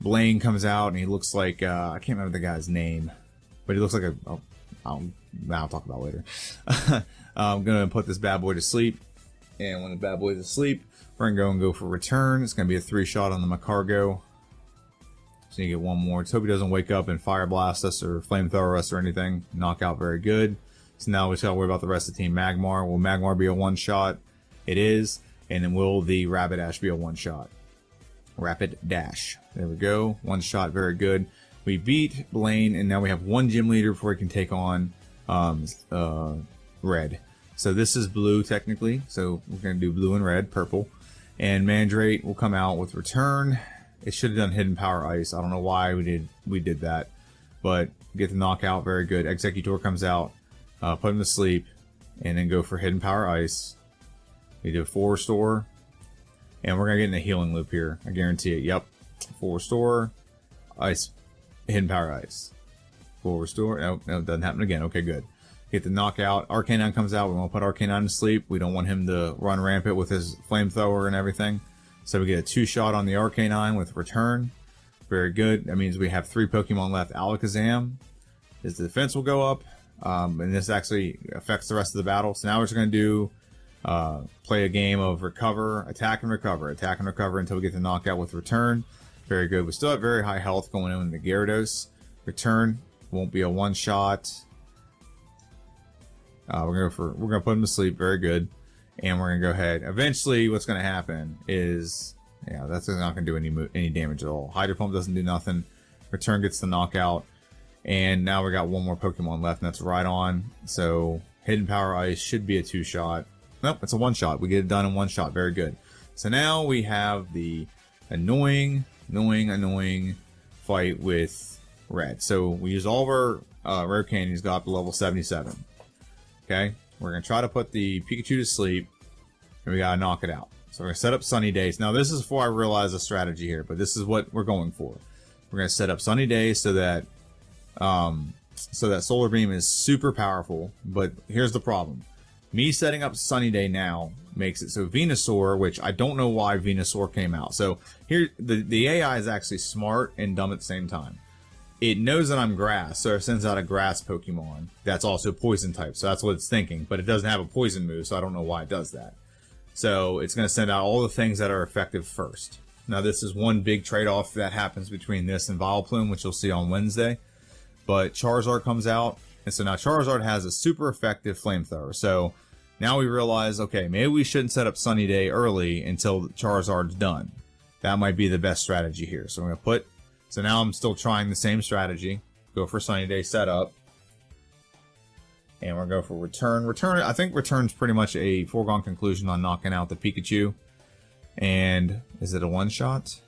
Blaine comes out, and he looks like, I can't remember the guy's name, but he looks like I'll talk about it later. I'm going to put this bad boy to sleep. And when the bad boy's asleep, we're going to go for return. It's going to be a 3-shot on the Macargo. So you get one more. Let's hope he doesn't wake up and fire blast us or flamethrower us or anything. Knockout, very good. So now we just gotta worry about the rest of the team. Magmar. Will Magmar be a one-shot? It is. And then will the Rapidash be a one-shot? Rapidash. There we go. One shot, very good. We beat Blaine, and now we have one gym leader before he can take on red. So this is blue technically. So we're gonna do blue and red, purple. And Mandrate will come out with return. It should have done Hidden Power Ice. I don't know why we did that, but get the knockout, very good. Executor comes out, put him to sleep, and then go for Hidden Power Ice. We do 4 restore, and we're gonna get in a healing loop here. I guarantee it. Yep, 4 restore, ice, Hidden Power Ice, 4 restore. No, it doesn't happen again. Okay, good. Get the knockout. Arcanine comes out. We want to put Arcanine to sleep. We don't want him to run rampant with his flamethrower and everything. So we get a 2-shot on the Arcanine with return. Very good. That means we have 3 Pokemon left. Alakazam. His defense will go up. And this actually affects the rest of the battle. So now we're just going to do play a game of recover, attack and recover. Attack and recover until we get the knockout with return. Very good. We still have very high health going in with the Gyarados. Return won't be a one-shot. We're gonna put him to sleep. Very good. And we're gonna go ahead. Eventually, what's gonna happen is, yeah, that's not gonna do any damage at all. Hydro Pump doesn't do nothing. Return gets the knockout, and now we got one more Pokemon left, and that's Rhydon. So Hidden Power Ice should be a 2-shot. Nope, it's a 1-shot. We get it done in 1 shot. Very good. So now we have the annoying fight with Red. So we use all of our rare candies, got up to level 77. Okay, we're going to try to put the Pikachu to sleep, and we got to knock it out. So we're going to set up Sunny Days. Now, this is before I realize the strategy here, but this is what we're going for. We're going to set up Sunny Days so that Solar Beam is super powerful, but here's the problem. Me setting up Sunny Day now makes it so Venusaur, which I don't know why Venusaur came out. So here, the AI is actually smart and dumb at the same time. It knows that I'm grass, so it sends out a grass Pokemon that's also poison type. So that's what it's thinking, but it doesn't have a poison move, so I don't know why it does that. So it's going to send out all the things that are effective first. Now this is one big trade-off that happens between this and Vileplume, which you'll see on Wednesday. But Charizard comes out, and so now Charizard has a super effective flamethrower. So now we realize, okay, maybe we shouldn't set up Sunny Day early until Charizard's done. That might be the best strategy here. So I'm going to put... So now I'm still trying the same strategy. Go for Sunny Day setup. And we're going to go for return. Return, I think return's pretty much a foregone conclusion on knocking out the Pikachu. And is it a one-shot?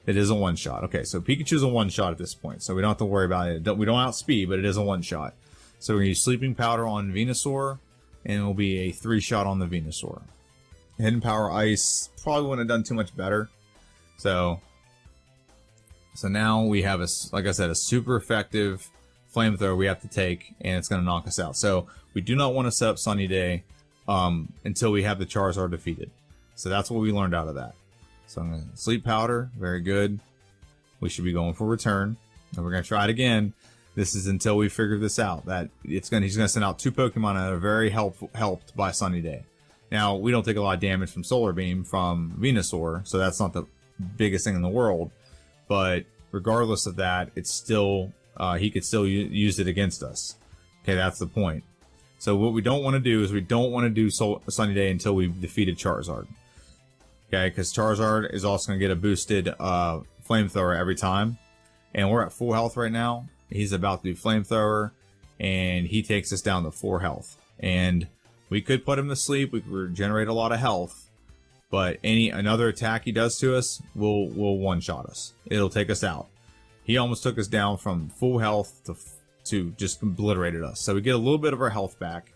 It is a one-shot. Okay, so Pikachu's a one-shot at this point. So we don't have to worry about it. We don't outspeed, but it is a one-shot. So we're going to use Sleeping Powder on Venusaur. And it will be a 3-shot on the Venusaur. Hidden Power Ice probably wouldn't have done too much better. So now we have, like I said, a super effective flamethrower we have to take, and it's going to knock us out. So we do not want to set up Sunny Day until we have the Charizard defeated. So that's what we learned out of that. So I'm going to Sleep Powder, very good. We should be going for return, and we're going to try it again. This is until we figure this out. That he's going to send out 2 Pokemon that are very helped by Sunny Day. Now we don't take a lot of damage from Solar Beam from Venusaur, so that's not the biggest thing in the world. But regardless of that, it's still he could still use it against us. Okay, that's the point. So what we don't want to do is we don't want to do Sunny Day until we've defeated Charizard. Okay, because Charizard is also going to get a boosted flamethrower every time. and we're at full health right now. He's about to do flamethrower, and he takes us down to 4 health. And we could put him to sleep. We could regenerate a lot of health, but another attack he does to us will one-shot us. It'll take us out. He almost took us down from full health to just obliterated us. So we get a little bit of our health back,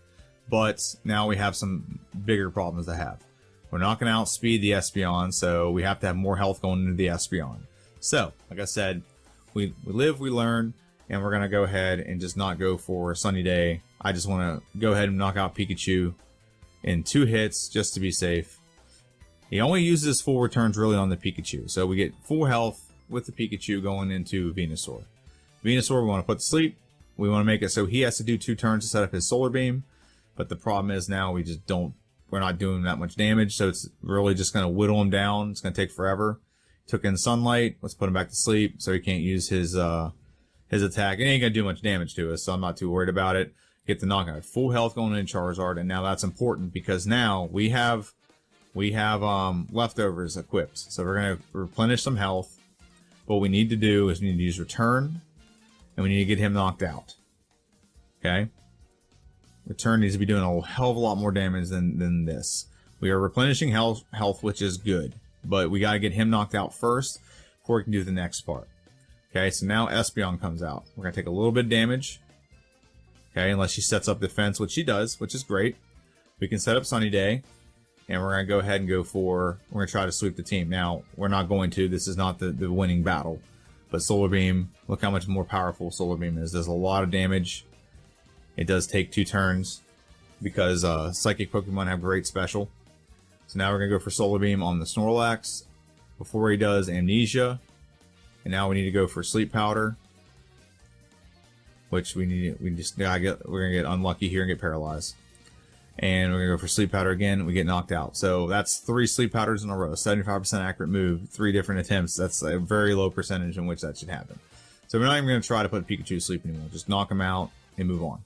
but now we have some bigger problems to have. We're not going to outspeed the Espeon, so we have to have more health going into the Espeon. So, like I said, we live, we learn, and we're going to go ahead and just not go for Sunny Day. I just want to go ahead and knock out Pikachu in 2 hits just to be safe. He only uses his full returns really on the Pikachu, so we get full health with the Pikachu going into Venusaur. Venusaur we want to put to sleep. We want to make it so he has to do 2 turns to set up his Solar Beam, but the problem is now we're not doing that much damage, so it's really just going to whittle him down. It's going to take forever. Took in Sunlight. Let's put him back to sleep so he can't use his attack. It ain't going to do much damage to us, so I'm not too worried about it. Get the knockout. Full health going in Charizard, and now that's important because now we have leftovers equipped. So we're going to replenish some health. What we need to do is we need to use Return, and we need to get him knocked out. Okay? Return needs to be doing a hell of a lot more damage than this. We are replenishing health, which is good. But we got to get him knocked out first before we can do the next part. Okay, so now Espeon comes out. We're going to take a little bit of damage. Okay, unless she sets up defense, which she does, which is great. We can set up Sunny Day. And we're going to go ahead and we're going to try to sweep the team. Now, we're not going to. This is not the winning battle. But Solar Beam, look how much more powerful Solar Beam is. Does a lot of damage. It does take 2 turns because Psychic Pokemon have great special. So now we're going to go for Solar Beam on the Snorlax before he does Amnesia. And now we need to go for Sleep Powder, which we're going to get unlucky here and get paralyzed. And we're going to go for Sleep Powder again. We get knocked out. So that's 3 Sleep Powders in a row. 75% accurate move. 3 different attempts. That's a very low percentage in which that should happen. So we're not even going to try to put Pikachu to sleep anymore. Just knock him out and move on.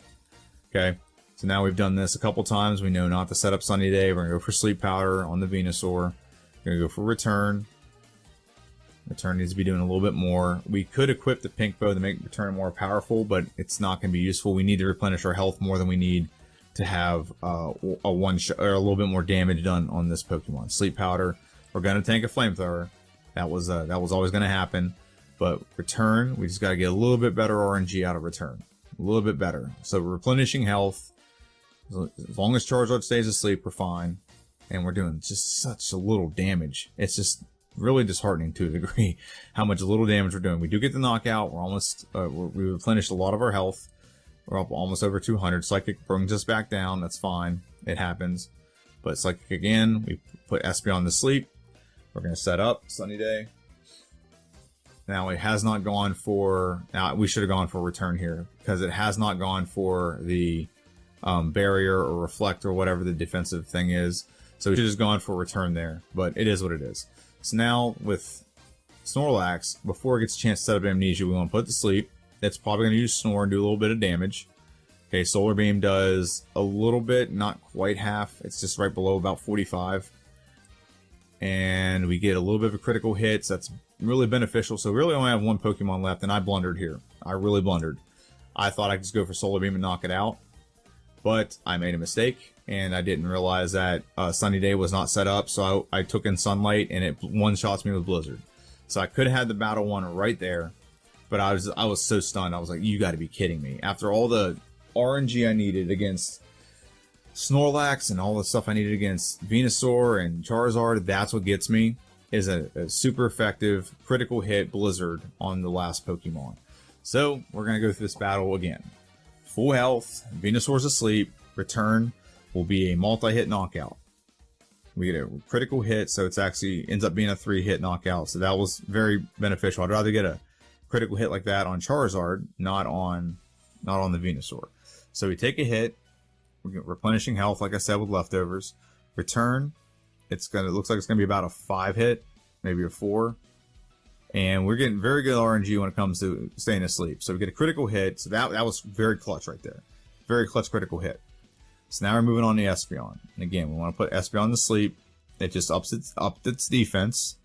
Okay. So now we've done this a couple times. We know not to set up Sunny Day. We're going to go for Sleep Powder on the Venusaur. We're going to go for Return. Return needs to be doing a little bit more. We could equip the Pink Bow to make Return more powerful, but it's not going to be useful. We need to replenish our health more than we need to have a one-shot or a little bit more damage done on this Pokemon. Sleep Powder. We're going to tank a Flamethrower. That was always going to happen. But Return, we just got to get a little bit better RNG out of Return. A little bit better. So replenishing health. As long as Charizard stays asleep, we're fine. And we're doing just such a little damage. It's just really disheartening to a degree how much little damage we're doing. We do get the knockout. We're almost we replenished a lot of our health. We're up almost over 200. Psychic brings us back down. That's fine. It happens. But Psychic again. We put Espeon to sleep. We're going to set up Sunny Day. Now it has not gone for... Now we should have gone for Return here because it has not gone for the barrier or reflect or whatever the defensive thing is. So we should have just gone for Return there. But it is what it is. So now with Snorlax, before it gets a chance to set up Amnesia, we want to put it to sleep. It's probably going to use Snore and do a little bit of damage. Okay, Solar Beam does a little bit, not quite half. It's just right below about 45. And we get a little bit of a critical hit, so that's really beneficial. So we really only have 1 Pokemon left, and I blundered here. I really blundered. I thought I could just go for Solar Beam and knock it out. But I made a mistake, and I didn't realize that Sunny Day was not set up, so I took in Sunlight, and it one-shots me with Blizzard. So I could have had the battle one right there. But I was so stunned. I was like, you got to be kidding me. After all the RNG I needed against Snorlax and all the stuff I needed against Venusaur and Charizard, that's what gets me, is a super effective critical hit Blizzard on the last Pokemon. So we're going to go through this battle again. Full health, Venusaur's asleep, Return will be a multi-hit knockout. We get a critical hit, so it's actually ends up being a 3-hit knockout. So that was very beneficial. I'd rather get a critical hit like that on Charizard, not on the Venusaur. So we take a hit. We're replenishing health, like I said, with leftovers. Return. It looks like it's gonna be about a 5-hit, maybe a 4. And we're getting very good RNG when it comes to staying asleep. So we get a critical hit. So that was very clutch right there. Very clutch critical hit. So now we're moving on to Espeon. And again, we want to put Espeon to sleep. It just upped its defense.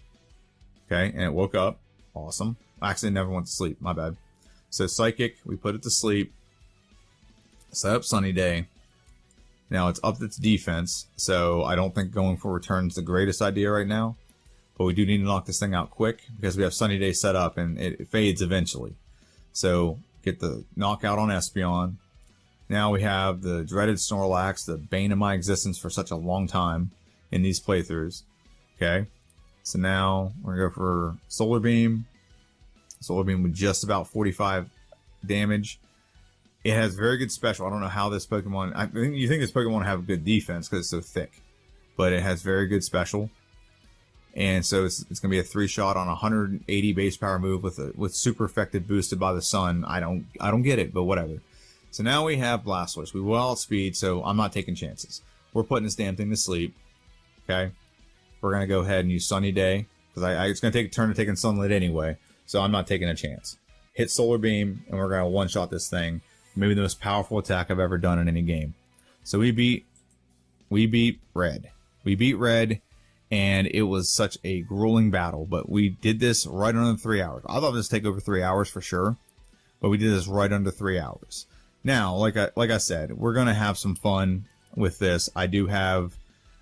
Okay, and it woke up. Awesome. Actually, it never went to sleep. My bad. So Psychic, we put it to sleep. Set up Sunny Day. Now it's up its defense, so I don't think going for return is the greatest idea right now. But we do need to knock this thing out quick because we have Sunny Day set up and it fades eventually. So get the knockout on Espeon. Now we have the dreaded Snorlax, the bane of my existence for such a long time in these playthroughs. Okay, so now we're going to go for Solar Beam. Solar Beam with just about 45 damage. It has very good special. I don't know how this Pokemon... I think you think this Pokemon will have good defense because it's so thick. But it has very good special. And so it's going to be a 3-shot on a 180 base power move with super effective boosted by the sun. I don't get it, but whatever. So now we have Blastoise. We will outspeed, so I'm not taking chances. We're putting this damn thing to sleep. Okay? We're going to go ahead and use Sunny Day. Because it's going to take a turn to taking Sunlit anyway. So I'm not taking a chance. Hit Solar Beam, and we're going to one-shot this thing. Maybe the most powerful attack I've ever done in any game. So we beat Red. We beat Red, and it was such a grueling battle. But we did this right under 3 hours. I thought this would take over 3 hours for sure. But we did this right under 3 hours. Now, like I said, we're going to have some fun with this. I do have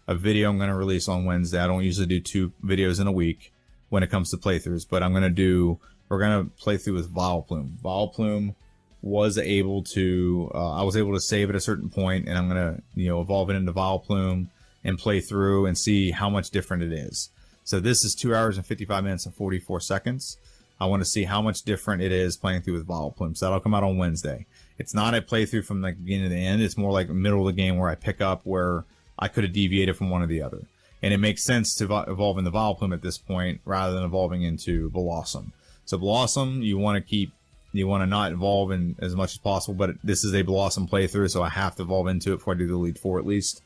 a video I'm going to release on Wednesday. I don't usually do 2 videos in a week when it comes to playthroughs. But we're going to play through with Vileplume. Vileplume was able to, I was able to save at a certain point, and I'm going to, evolve it into Vileplume and play through and see how much different it is. So this is 2 hours and 55 minutes and 44 seconds. I want to see how much different it is playing through with Vileplume. So that'll come out on Wednesday. It's not a playthrough from the beginning to the end. It's more like middle of the game where I pick up where I could have deviated from one or the other. And it makes sense to evolve into Vileplume at this point rather than evolving into Bellossom. So Bellossom, you want to not evolve in as much as possible, but this is a Bellossom playthrough, so I have to evolve into it before I do the Elite Four at least.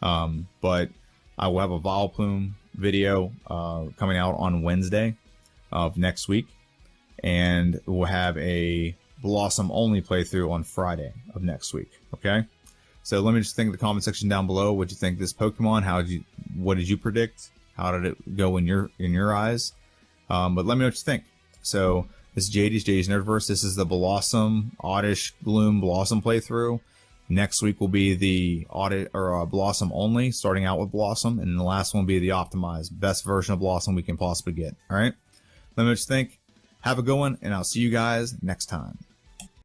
But I will have a Vileplume video coming out on Wednesday of next week, and we'll have a Bellossom only playthrough on Friday of next week. Okay, so let me just think in the comment section down below what you think of this Pokemon. What did you predict? How did it go in your eyes? But let me know what you think. So this is JD's Nerdverse. This is the Bellossom, Oddish, Gloom, Bellossom playthrough. Next week will be the Bellossom only, starting out with Bellossom, and the last one will be the optimized, best version of Bellossom we can possibly get. All right, let me know what you think. Have a good one, and I'll see you guys next time.